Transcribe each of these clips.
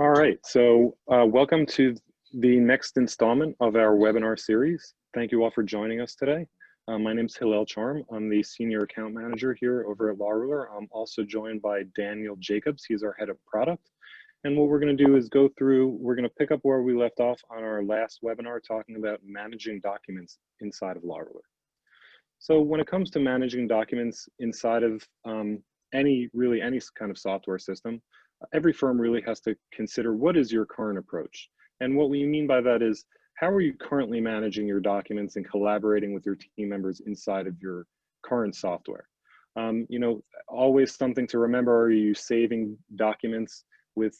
All right, so welcome to the next installment of our webinar series. Thank you all for joining us today. My name is Hillel Charm. I'm the Senior Account Manager here over at LawRuler. I'm also joined by Daniel Jacobs. He's our Head of Product. And what we're going to do is we're going to pick up where we left off on our last webinar talking about managing documents inside of LawRuler. So when it comes to managing documents inside of any kind of software system, every firm really has to consider what is your current approach. And what we mean by that is, how are you currently managing your documents and collaborating with your team members inside of your current software? Always something to remember, are you saving documents with,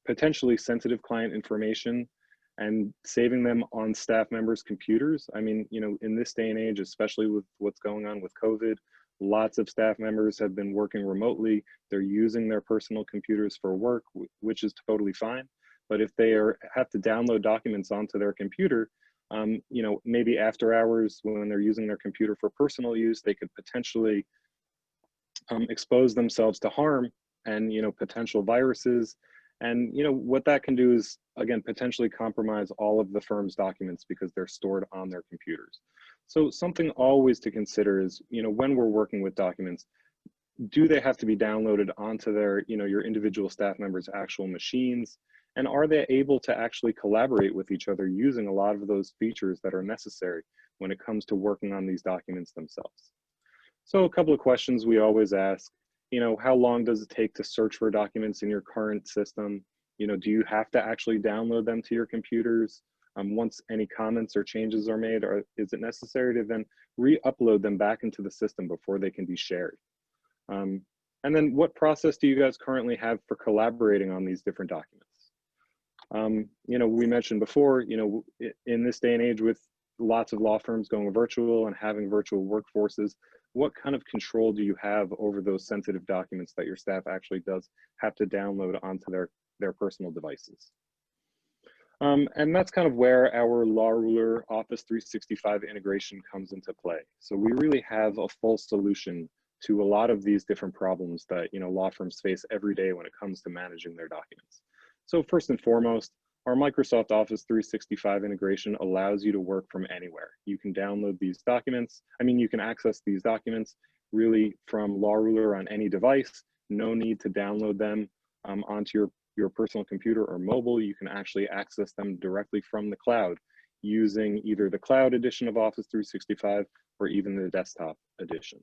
potentially sensitive client information and saving them on staff members' computers? I mean, in this day and age, especially with what's going on with COVID, lots of staff members have been working remotely. They're using their personal computers for work, which is totally fine. But if they have to download documents onto their computer, maybe after hours when they're using their computer for personal use, they could potentially expose themselves to harm and potential viruses. And what that can do is, again, potentially compromise all of the firm's documents because they're stored on their computers. So something always to consider is, when we're working with documents, do they have to be downloaded onto their, your individual staff members' actual machines? And are they able to actually collaborate with each other using a lot of those features that are necessary when it comes to working on these documents themselves? So a couple of questions we always ask, how long does it take to search for documents in your current system? Do you have to actually download them to your computers? Once any comments or changes are made, or is it necessary to then re-upload them back into the system before they can be shared? And then what process do you guys currently have for collaborating on these different documents? We mentioned before, in this day and age with lots of law firms going virtual and having virtual workforces, what kind of control do you have over those sensitive documents that your staff actually does have to download onto their personal devices? And that's kind of where our LawRuler Office 365 integration comes into play. So we really have a full solution to a lot of these different problems that law firms face every day when it comes to managing their documents. So first and foremost, our Microsoft Office 365 integration allows you to work from anywhere. You can download these documents. You can access these documents really from LawRuler on any device. No need to download them onto your personal computer or mobile. You can actually access them directly from the cloud using either the cloud edition of Office 365 or even the desktop edition.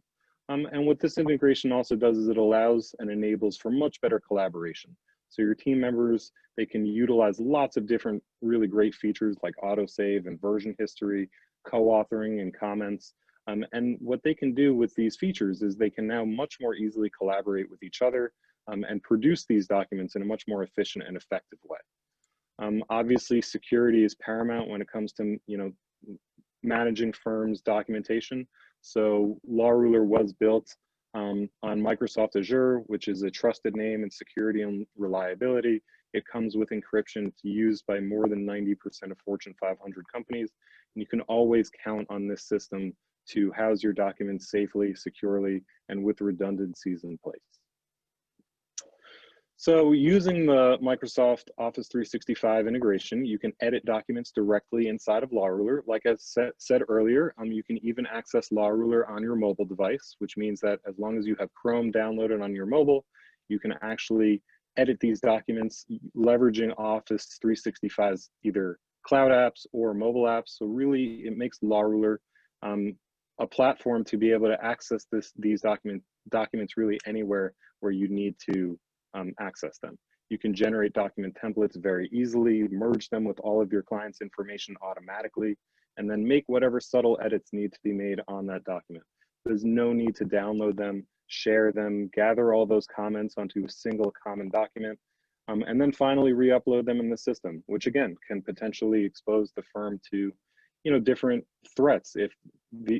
And what this integration also does is it allows and enables for much better collaboration. So your team members, they can utilize lots of different really great features like autosave and version history, co-authoring and comments. And what they can do with these features is they can now much more easily collaborate with each other and produce these documents in a much more efficient and effective way. Obviously, security is paramount when it comes to managing firms' documentation. So LawRuler was built on Microsoft Azure, which is a trusted name in security and reliability. It comes with encryption. It's used by more than 90% of Fortune 500 companies. And you can always count on this system to house your documents safely, securely, and with redundancies in place. So using the Microsoft Office 365 integration, you can edit documents directly inside of LawRuler. Like I said earlier, you can even access LawRuler on your mobile device, which means that as long as you have Chrome downloaded on your mobile, you can actually edit these documents leveraging Office 365's either cloud apps or mobile apps. So really, it makes LawRuler a platform to be able to access these documents really anywhere where you need to access them. You can generate document templates very easily, merge them with all of your clients' information automatically, and then make whatever subtle edits need to be made on that document. There's no need to download them, share them, gather all those comments onto a single common document, and then finally re-upload them in the system, which again can potentially expose the firm to different threats if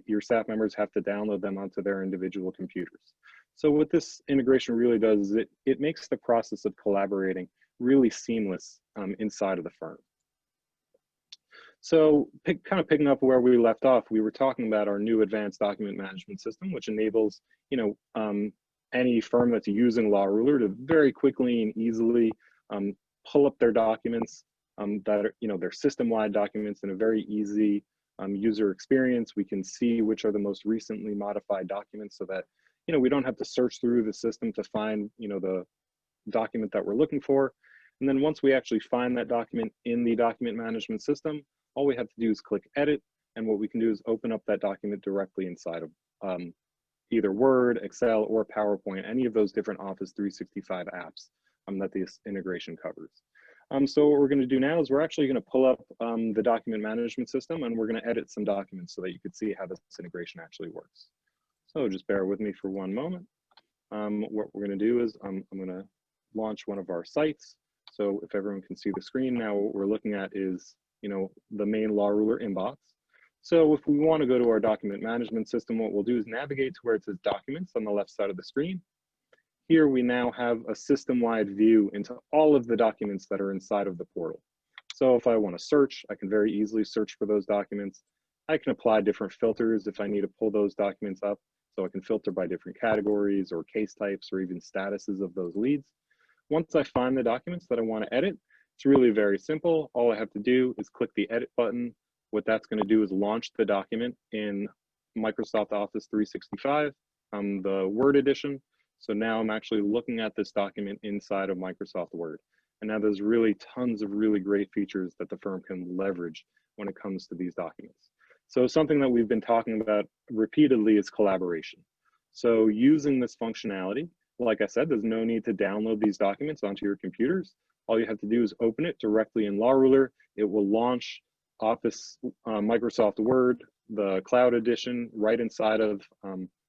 your staff members have to download them onto their individual computers. So what this integration really does is it makes the process of collaborating really seamless inside of the firm. So kind of picking up where we left off, we were talking about our new advanced document management system, which enables any firm that's using LawRuler to very quickly and easily pull up their documents that are, their system-wide documents in a very easy user experience. We can see which are the most recently modified documents so that, we don't have to search through the system to find, the document that we're looking for. And then once we actually find that document in the document management system, all we have to do is click edit. And what we can do is open up that document directly inside of either Word, Excel, or PowerPoint, any of those different Office 365 apps that this integration covers. So what we're going to do now is we're actually going to pull up the document management system, and we're going to edit some documents so that you can see how this integration actually works. So just bear with me for one moment. What we're going to do is I'm going to launch one of our sites. So if everyone can see the screen now, what we're looking at is, the main LawRuler inbox. So if we want to go to our document management system, what we'll do is navigate to where it says documents on the left side of the screen. Here we now have a system-wide view into all of the documents that are inside of the portal. So if I want to search, I can very easily search for those documents. I can apply different filters if I need to pull those documents up. So I can filter by different categories or case types or even statuses of those leads. Once I find the documents that I want to edit, it's really very simple. All I have to do is click the edit button. What that's going to do is launch the document in Microsoft Office 365, the Word edition. So now I'm actually looking at this document inside of Microsoft Word. And now there's really tons of really great features that the firm can leverage when it comes to these documents. So something that we've been talking about repeatedly is collaboration. So using this functionality, like I said, there's no need to download these documents onto your computers. All you have to do is open it directly in LawRuler. It will launch Office, Microsoft Word, the cloud edition right inside of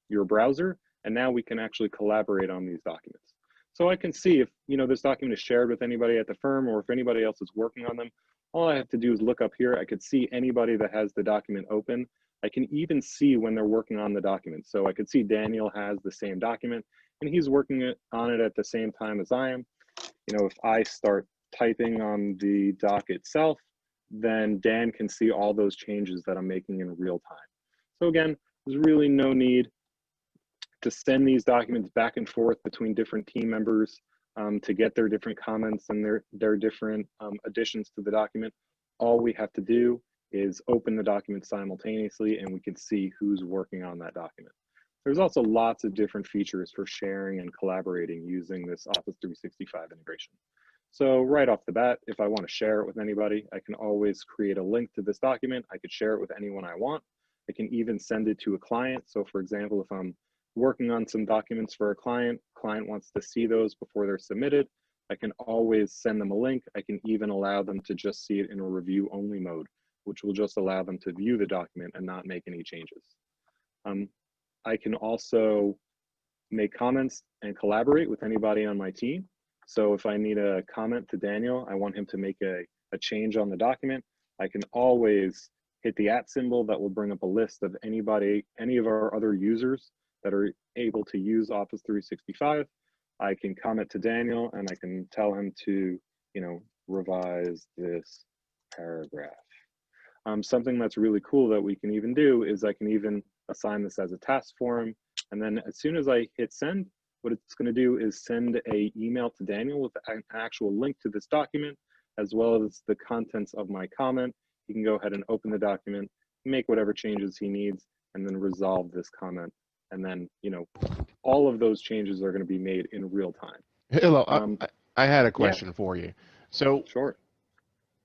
your browser. And now we can actually collaborate on these documents. So I can see if this document is shared with anybody at the firm or if anybody else is working on them. All I have to do is look up here. I could see anybody that has the document open. I can even see when they're working on the document. So I could see Daniel has the same document and he's working on it at the same time as I am. If I start typing on the doc itself, then Dan can see all those changes that I'm making in real time. So again, there's really no need to send these documents back and forth between different team members to get their different comments and their different additions to the document. All we have to do is open the document simultaneously and we can see who's working on that document. There's also lots of different features for sharing and collaborating using this Office 365 integration. So right off the bat, if I want to share it with anybody, I can always create a link to this document. I could share it with anyone I want. I can even send it to a client. So for example, if I'm working on some documents for a client wants to see those before they're submitted, I can always send them a link. I can even allow them to just see it in a review only mode, which will just allow them to view the document and not make any changes. I can also make comments and collaborate with anybody on my team. So if I need a comment to Daniel, I want him to make a change on the document, I can always hit the @ symbol that will bring up a list of any of our other users that are able to use Office 365. I can comment to Daniel and I can tell him to, revise this paragraph. Something that's really cool that we can even do is I can even assign this as a task for him. And then as soon as I hit send, what it's going to do is send an email to Daniel with an actual link to this document, as well as the contents of my comment. He can go ahead and open the document, make whatever changes he needs, and then resolve this comment. And then, all of those changes are going to be made in real time. Hello, I had a question for you. So, sure.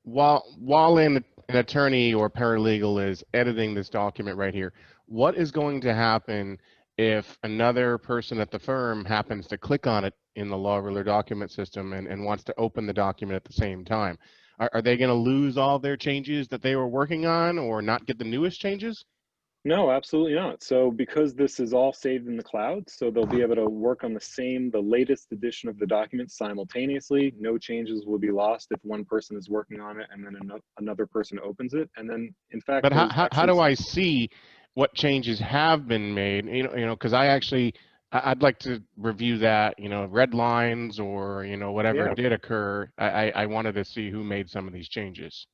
While an attorney or paralegal is editing this document right here, what is going to happen if another person at the firm happens to click on it in the LawRuler document system and wants to open the document at the same time? Are they going to lose all their changes that they were working on or not get the newest changes? No, absolutely not. So because this is all saved in the cloud, so they'll be able to work on the latest edition of the document simultaneously. No changes will be lost if one person is working on it and then another person opens it. And then, in fact, but how do I see what changes have been made? Because I'd like to review that. Red lines or whatever did occur. I wanted to see who made some of these changes.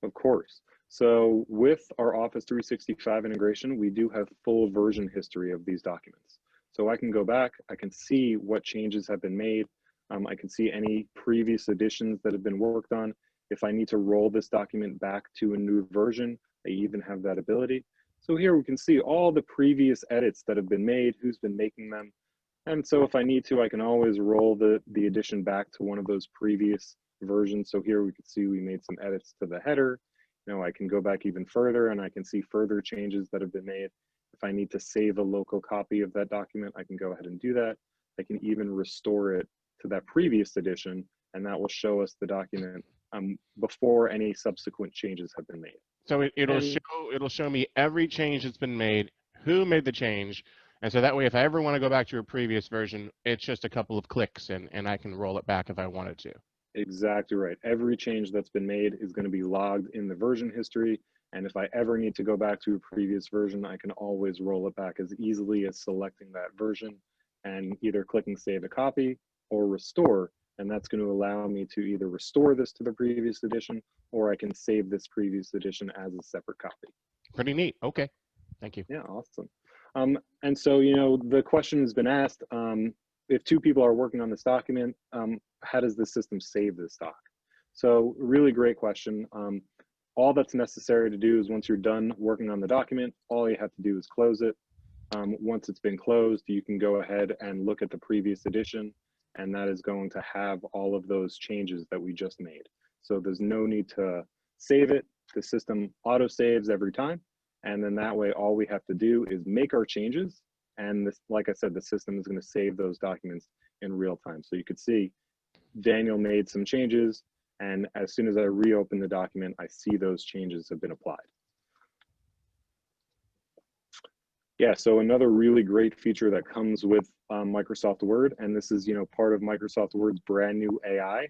Of course. So with our Office 365 integration, we do have full version history of these documents. So I can go back, I can see what changes have been made. I can see any previous editions that have been worked on. If I need to roll this document back to a new version, I even have that ability. So here we can see all the previous edits that have been made, who's been making them. And so if I need to, I can always roll the edition back to one of those previous versions. So here we can see we made some edits to the header. I can go back even further and I can see further changes that have been made. If I need to save a local copy of that document, I can go ahead and do that. I can even restore it to that previous edition, and that will show us the document before any subsequent changes have been made. So it'll show me every change that's been made, who made the change, and so that way if I ever want to go back to a previous version, it's just a couple of clicks and I can roll it back if I wanted to. Exactly right. Every change that's been made is going to be logged in the version history, and if I ever need to go back to a previous version, I can always roll it back as easily as selecting that version and either clicking Save a Copy or Restore, and that's going to allow me to either restore this to the previous edition, or I can save this previous edition as a separate copy. Pretty neat. Okay, thank you. Yeah, awesome. And so, the question has been asked, if two people are working on this document, how does the system save this doc? So really great question. All that's necessary to do is once you're done working on the document, all you have to do is close it. Once it's been closed, you can go ahead and look at the previous edition, and that is going to have all of those changes that we just made. So there's no need to save it. The system auto saves every time. And then that way, all we have to do is make our changes. And this, like I said, the system is going to save those documents in real time. So you could see Daniel made some changes, and as soon as I reopen the document, I see those changes have been applied. Yeah, so another really great feature that comes with Microsoft Word, and this is part of Microsoft Word's brand new AI.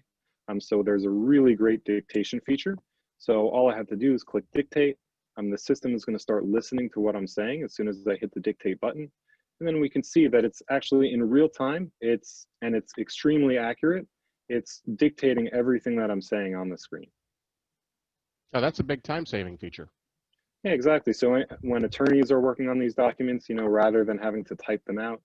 So there's a really great dictation feature. So all I have to do is click Dictate. The system is going to start listening to what I'm saying as soon as I hit the Dictate button. And then we can see that it's actually in real time. It's extremely accurate. It's dictating everything that I'm saying on the screen. Oh, that's a big time-saving feature. Yeah, exactly. So when attorneys are working on these documents, rather than having to type them out,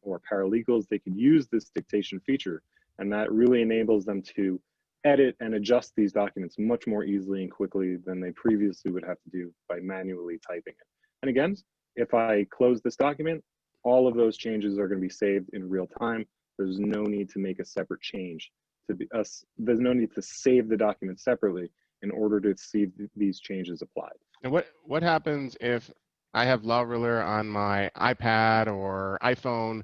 or paralegals, they could use this dictation feature. And that really enables them to edit and adjust these documents much more easily and quickly than they previously would have to do by manually typing it. And again, if I close this document, all of those changes are going to be saved in real time. There's no need to make a separate change. There's no need to save the document separately in order to see these changes applied. And what happens if I have Law Ruler on my iPad or iPhone,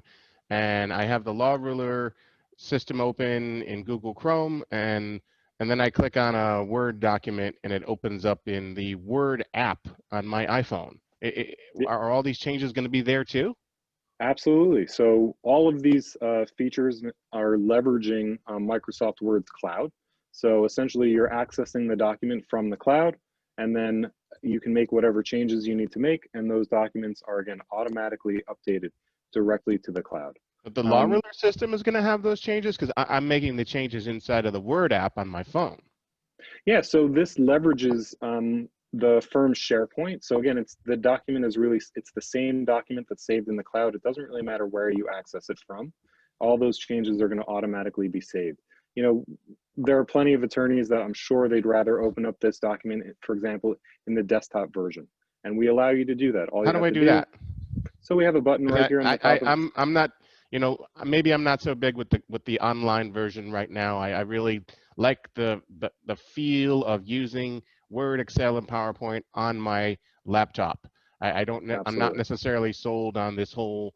and I have the Law Ruler system open in Google Chrome, and then I click on a Word document and it opens up in the Word app on my iPhone? Are all these changes going to be there too? Absolutely. So all of these features are leveraging Microsoft Word's cloud. So essentially you're accessing the document from the cloud, and then you can make whatever changes you need to make, and those documents are again automatically updated directly to the cloud. But the Law Ruler system is going to have those changes, because I'm making the changes inside of the Word app on my phone. Yeah, so this leverages the firm's SharePoint. So again, it's the same document that's saved in the cloud. It doesn't really matter where you access it from. All those changes are going to automatically be saved. There are plenty of attorneys that I'm sure they'd rather open up this document, for example, in the desktop version, and we allow you to do that. How do I do that? So we have a button right here on the top. I'm not, maybe I'm not so big with the online version right now. I really like the feel of using Word, Excel, and PowerPoint on my laptop. I'm not necessarily sold on this whole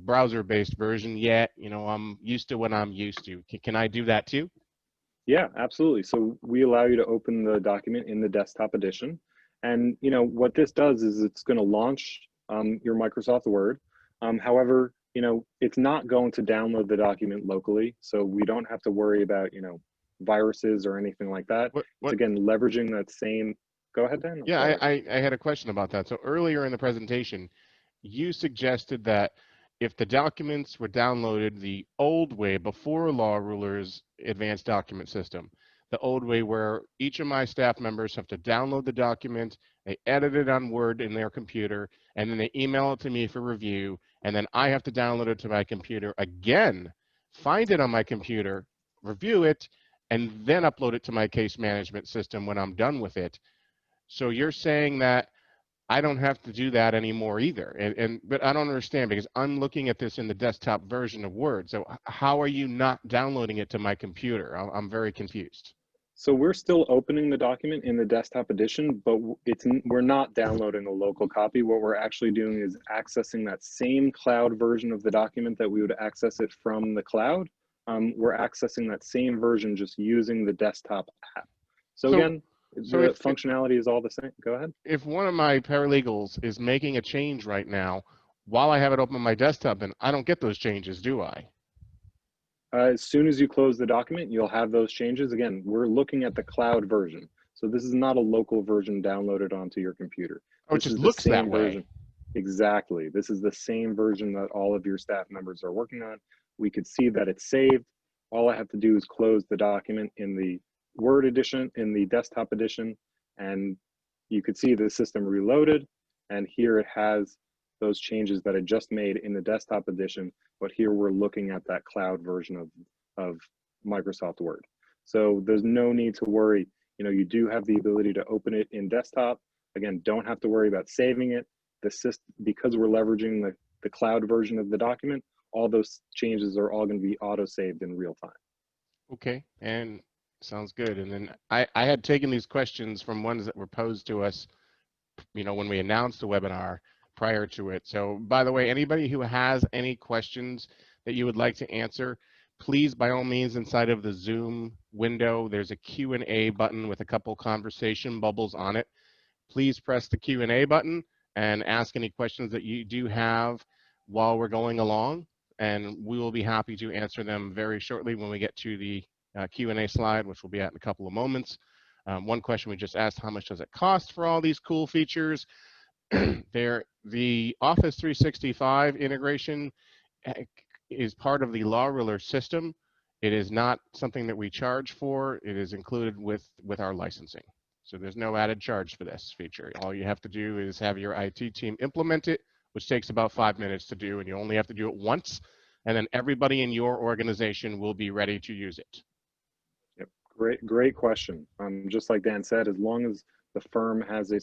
browser-based version yet. I'm used to what I'm used to. Can I do that too? Yeah, absolutely. So we allow you to open the document in the desktop edition. And what this does is it's going to launch your Microsoft Word. However, it's not going to download the document locally. So we don't have to worry about, viruses or anything like that. It's again, leveraging that same, go ahead, Dan. Yeah, I had a question about that. So earlier in the presentation, you suggested that if the documents were downloaded the old way before Law Ruler's advanced document system, the old way where each of my staff members have to download the document, they edit it on Word in their computer, and then they email it to me for review, and then I have to download it to my computer again find it on my computer, review it, and then upload it to my case management system when I'm done with it. So you're saying that I don't have to do that anymore either. But I don't understand, because I'm looking at this in the desktop version of Word. So how are you not downloading it to my computer? I'm very confused. So we're still opening the document in the desktop edition, but we're not downloading a local copy. What we're actually doing is accessing that same cloud version of the document that we would access it from the cloud. We're accessing that same version just using the desktop app. So again, the functionality is all the same. Go ahead. If one of my paralegals is making a change right now while I have it open on my desktop, then I don't get those changes, do I? As soon as you close the document, you'll have those changes. Again, we're looking at the cloud version. So this is not a local version downloaded onto your computer. Oh, it just looks that way. Exactly. This is the same version that all of your staff members are working on. We could see that it's saved. All I have to do is close the document in the Word edition, in the desktop edition, and you could see the system reloaded. And here it has those changes that I just made in the desktop edition, but here we're looking at that cloud version of Microsoft Word. So there's no need to worry. You know, you do have the ability to open it in desktop. Again, don't have to worry about saving it. The system, because we're leveraging the cloud version of the document, all those changes are all going to be auto-saved in real time. Okay, and sounds good. And then I had taken these questions from ones that were posed to us, you know, when we announced the webinar prior to it. So by the way, anybody who has any questions that you would like to answer, please, by all means, inside of the Zoom window, there's a Q&A button with a couple conversation bubbles on it. Please press the Q&A button and ask any questions that you do have while we're going along, and we will be happy to answer them very shortly when we get to the Q&A slide, which we'll be at in a couple of moments. One question we just asked, how much does it cost for all these cool features? The Office 365 integration is part of the LawRuler system. It is not something that we charge for. It is included with our licensing. So there's no added charge for this feature. All you have to do is have your IT team implement it, which takes about 5 minutes to do, and you only have to do it once, and then everybody in your organization will be ready to use it. Yep, great question. Just like Dan said, as long as the firm has a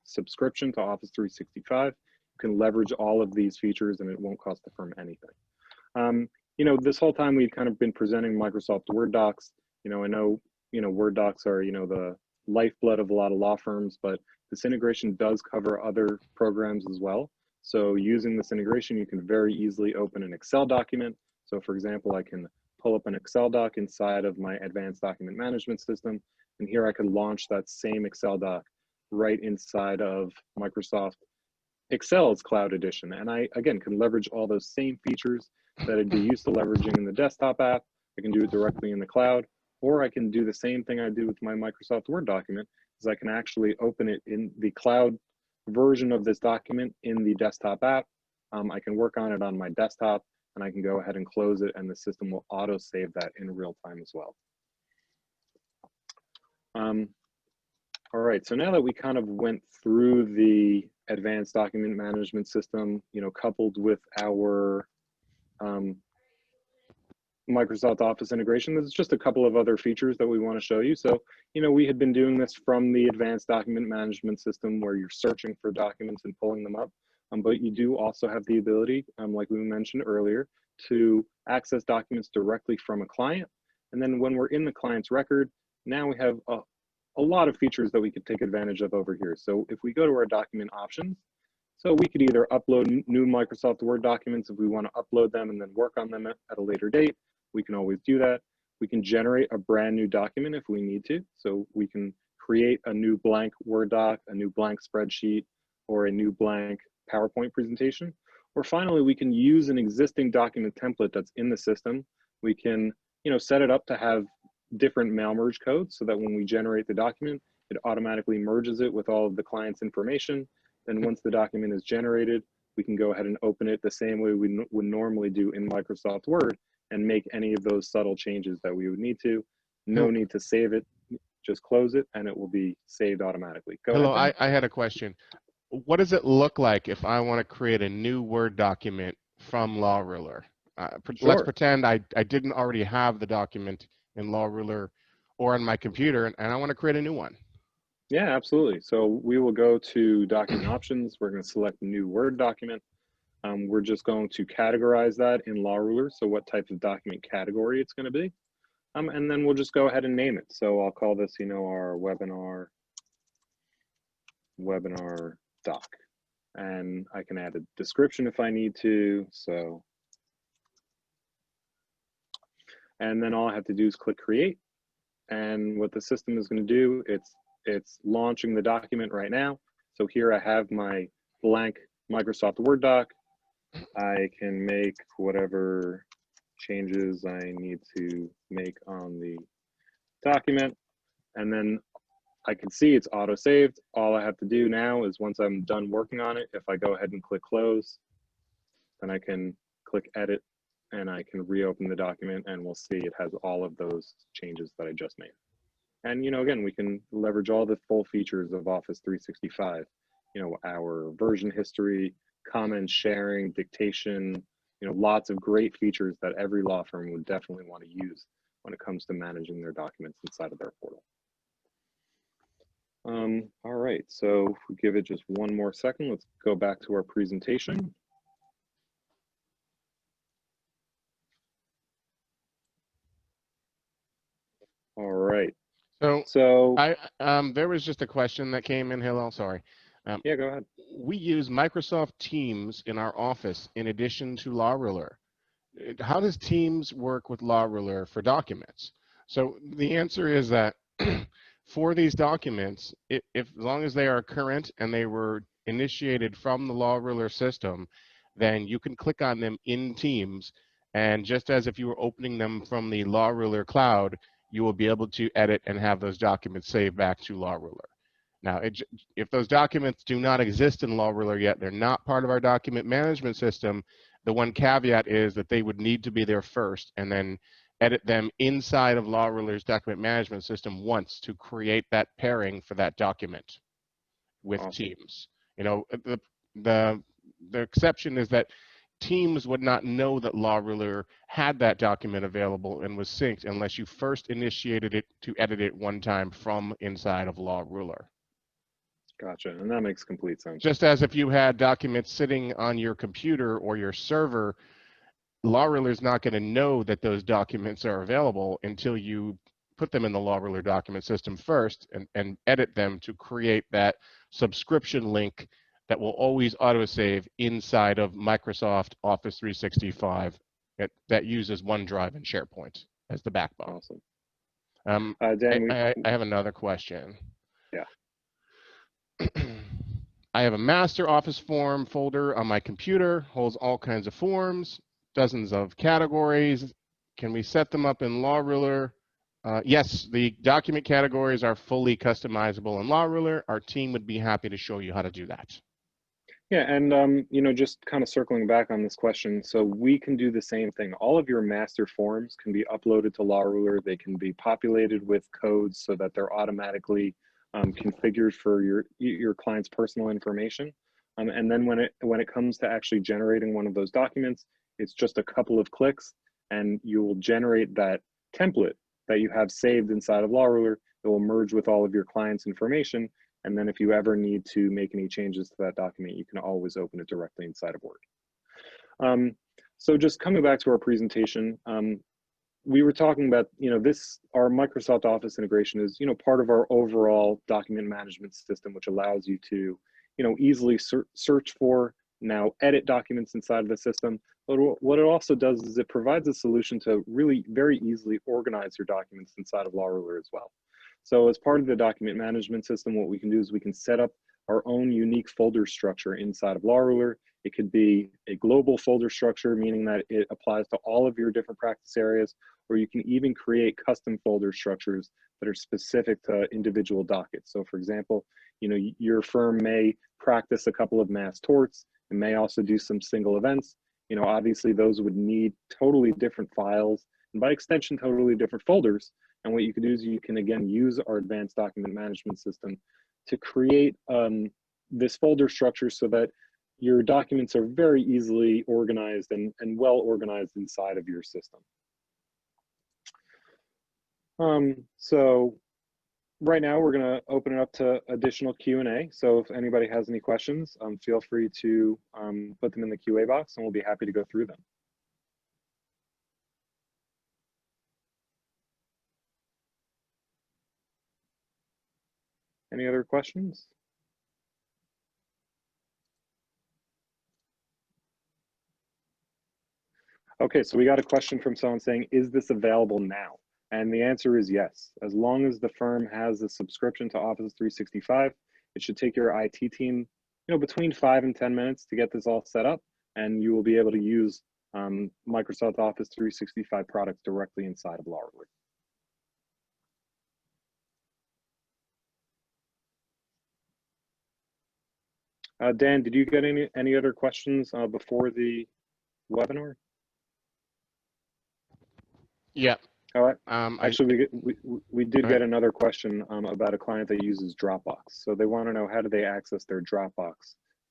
subscription to Office 365, you can leverage all of these features and it won't cost the firm anything. You know, this whole time we've kind of been presenting Microsoft Word docs. You know, I know, you know, Word docs are, you know, the lifeblood of a lot of law firms, but this integration does cover other programs as well. So using this integration, you can very easily open an Excel document. So for example, I can pull up an Excel doc inside of my advanced document management system. And here I could launch that same Excel doc right inside of Microsoft Excel's Cloud Edition. And I, again, can leverage all those same features that I'd be used to leveraging in the desktop app. I can do it directly in the cloud, or I can do the same thing I do with my Microsoft Word document, is I can actually open it in the cloud version of this document in the desktop app. I can work on it on my desktop, and I can go ahead and close it, and the system will auto-save that in real time as well. All right, so now that we kind of went through the advanced document management system, you know, coupled with our Microsoft Office integration, there's just a couple of other features that we want to show you. So, you know, we had been doing this from the advanced document management system where you're searching for documents and pulling them up. But you do also have the ability, like we mentioned earlier, to access documents directly from a client. And then when we're in the client's record, now we have a lot of features that we could take advantage of over here. So if we go to our document options, so we could either upload new Microsoft Word documents if we want to upload them and then work on them at a later date. We can always do that. We can generate a brand new document if we need to. So we can create a new blank Word doc, a new blank spreadsheet, or a new blank PowerPoint presentation. Or finally, we can use an existing document template that's in the system. We can, you know, set it up to have different mail merge codes so that when we generate the document, it automatically merges it with all of the client's information. Then once the document is generated, we can go ahead and open it the same way we would normally do in Microsoft Word and make any of those subtle changes that we would need to. No need to save it, just close it and it will be saved automatically. Go Hello, ahead, I had a question. What does it look like if I want to create a new Word document from LawRuler? Let's Sure. pretend I didn't already have the document in Law Ruler or on my computer, and I want to create a new one. Yeah, absolutely. So we will go to document options. We're going to select new Word document. We're just going to categorize that in Law Ruler. So what type of document category it's going to be. And then we'll just go ahead and name it. So I'll call this, our webinar doc. And I can add a description if I need to. So, and then all I have to do is click create. And what the system is going to do, it's launching the document right now. So here I have my blank Microsoft Word doc. I can make whatever changes I need to make on the document. And then I can see it's auto-saved. All I have to do now is once I'm done working on it, if I go ahead and click close, then I can click edit and I can reopen the document and we'll see it has all of those changes that I just made. And, again, we can leverage all the full features of Office 365, our version history, comments, sharing, dictation, lots of great features that every law firm would definitely want to use when it comes to managing their documents inside of their portal. All right, so if we give it just one more second, let's go back to our presentation. All right. So there was just a question that came in, Hillel, sorry. Yeah, go ahead. We use Microsoft Teams in our office in addition to Law Ruler. How does Teams work with Law Ruler for documents? So the answer is that for these documents, if as long as they are current and they were initiated from the Law Ruler system, then you can click on them in Teams, and just as if you were opening them from the Law Ruler cloud, you will be able to edit and have those documents saved back to Law Ruler. Now, if those documents do not exist in Law Ruler yet, they're not part of our document management system, the one caveat is that they would need to be there first and then edit them inside of Law Ruler's document management system once to create that pairing for that document with Awesome. Teams. The exception is that Teams would not know that Law Ruler had that document available and was synced unless you first initiated it to edit it one time from inside of Law Ruler. Gotcha, and that makes complete sense. Just as if you had documents sitting on your computer or your server, Law Ruler is not going to know that those documents are available until you put them in the Law Ruler document system first and edit them to create that subscription link that will always autosave inside of Microsoft Office 365 that uses OneDrive and SharePoint as the backbone. Awesome. Dan, I have another question. Yeah. I have a master Office form folder on my computer, holds all kinds of forms, dozens of categories. Can we set them up in Law Ruler? Yes, the document categories are fully customizable in Law Ruler. Our team would be happy to show you how to do that. Yeah, and just kind of circling back on this question, so we can do the same thing. All of your master forms can be uploaded to Law Ruler. They can be populated with codes so that they're automatically configured for your client's personal information. And then when it comes to actually generating one of those documents, it's just a couple of clicks, and you will generate that template that you have saved inside of Law Ruler. It will merge with all of your client's information. And then if you ever need to make any changes to that document, you can always open it directly inside of Word. So just coming back to our presentation, we were talking about, our Microsoft Office integration is, part of our overall document management system, which allows you to, easily search for, now edit documents inside of the system. But what it also does is it provides a solution to really very easily organize your documents inside of Law Ruler as well. So as part of the document management system, what we can do is we can set up our own unique folder structure inside of Law Ruler. It could be a global folder structure, meaning that it applies to all of your different practice areas, or you can even create custom folder structures that are specific to individual dockets. So for example, your firm may practice a couple of mass torts and may also do some single events. Obviously those would need totally different files, and by extension, totally different folders. And what you can do is you can, again, use our advanced document management system to create this folder structure so that your documents are very easily organized and well organized inside of your system. So right now we're going to open it up to additional Q&A. So if anybody has any questions, feel free to put them in the QA box and we'll be happy to go through them. Any other questions? Okay, so we got a question from someone saying, is this available now? And the answer is yes. As long as the firm has a subscription to Office 365, it should take your IT team, between 5 and 10 minutes to get this all set up, and you will be able to use Microsoft Office 365 products directly inside of LawRuler. Dan, did you get any other questions before the webinar? Yeah. All right. Actually, we did get another question about a client that uses Dropbox. So they want to know, how do they access their Dropbox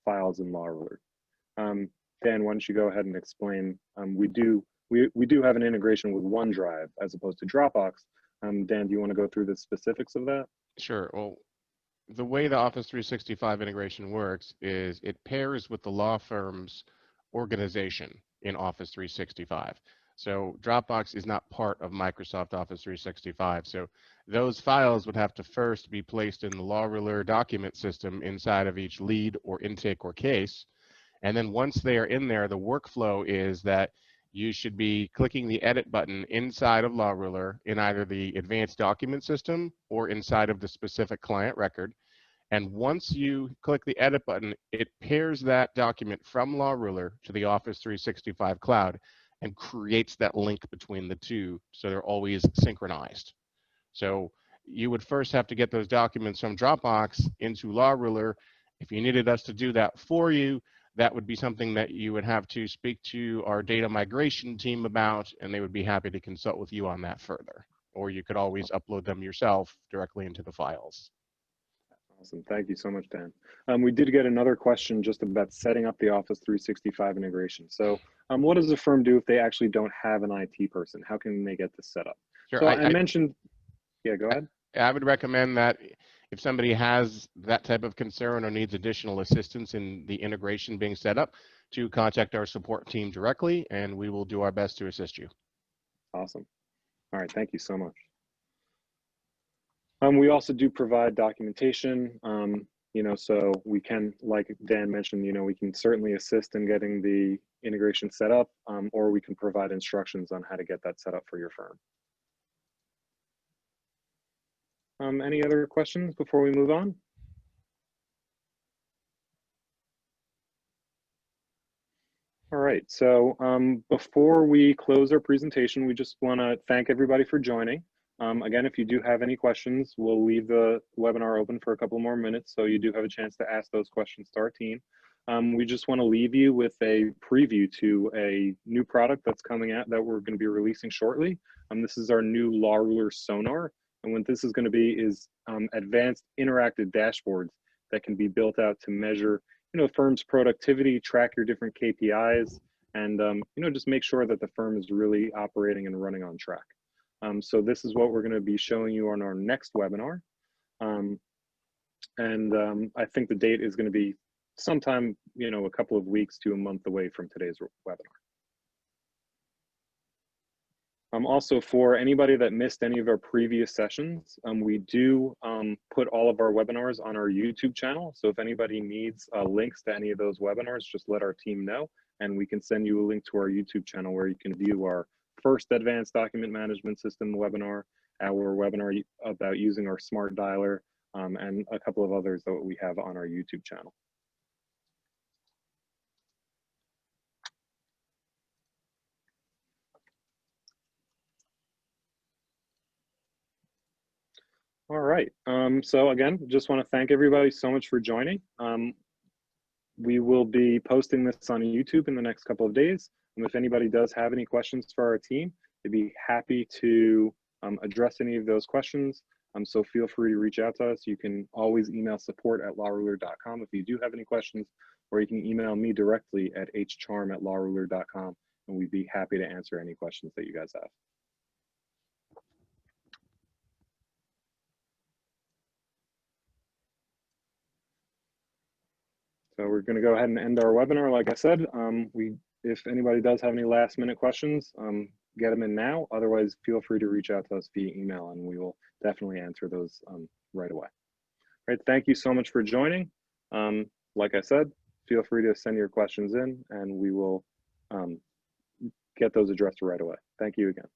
files in LawRuler? Dan, why don't you go ahead and explain? We do have an integration with OneDrive as opposed to Dropbox. Dan, do you want to go through the specifics of that? Sure. Well, the way the Office 365 integration works is it pairs with the law firm's organization in Office 365. So Dropbox is not part of Microsoft Office 365. So those files would have to first be placed in the LawRuler document system inside of each lead or intake or case. And then once they are in there, the workflow is that you should be clicking the edit button inside of LawRuler in either the advanced document system or inside of the specific client record. And once you click the edit button, it pairs that document from LawRuler to the Office 365 cloud and creates that link between the two, so they're always synchronized. So you would first have to get those documents from Dropbox into LawRuler. If you needed us to do that for you, that would be something that you would have to speak to our data migration team about, and they would be happy to consult with you on that further. Or you could always upload them yourself directly into the files. Awesome. Thank you so much, Dan. We did get another question just about setting up the Office 365 integration. So what does a firm do if they actually don't have an IT person? How can they get this set up? Sure, so I mentioned, yeah, go ahead. I would recommend that if somebody has that type of concern or needs additional assistance in the integration being set up, to contact our support team directly, and we will do our best to assist you. Awesome. All right, thank you so much. We also do provide documentation, so we can, like Dan mentioned, we can certainly assist in getting the integration set up, or we can provide instructions on how to get that set up for your firm. Any other questions before we move on? All right, so before we close our presentation, we just want to thank everybody for joining. Again, if you do have any questions, we'll leave the webinar open for a couple more minutes, so you do have a chance to ask those questions to our team. We just want to leave you with a preview to a new product that's coming out that we're going to be releasing shortly. This is our new LawRuler Sonar, and what this is going to be is advanced interactive dashboards that can be built out to measure, firm's productivity, track your different KPIs, and just make sure that the firm is really operating and running on track. So this is what we're going to be showing you on our next webinar. I think the date is going to be sometime, a couple of weeks to a month away from today's webinar. Also, for anybody that missed any of our previous sessions, we do put all of our webinars on our YouTube channel. So if anybody needs links to any of those webinars, just let our team know, and we can send you a link to our YouTube channel where you can view our first advanced document management system webinar, our webinar about using our smart dialer, and a couple of others that we have on our YouTube channel. All right, so again, just want to thank everybody so much for joining. We will be posting this on YouTube in the next couple of days. And if anybody does have any questions for our team, they'd be happy to address any of those questions. So feel free to reach out to us. You can always email support@lawruler.com if you do have any questions, or you can email me directly at hcharm@lawruler.com, and we'd be happy to answer any questions that you guys have. So we're going to go ahead and end our webinar. Like I said, if anybody does have any last minute questions, get them in now. Otherwise, feel free to reach out to us via email, and we will definitely answer those right away. All right, thank you so much for joining. Like I said, feel free to send your questions in, and we will get those addressed right away. Thank you again.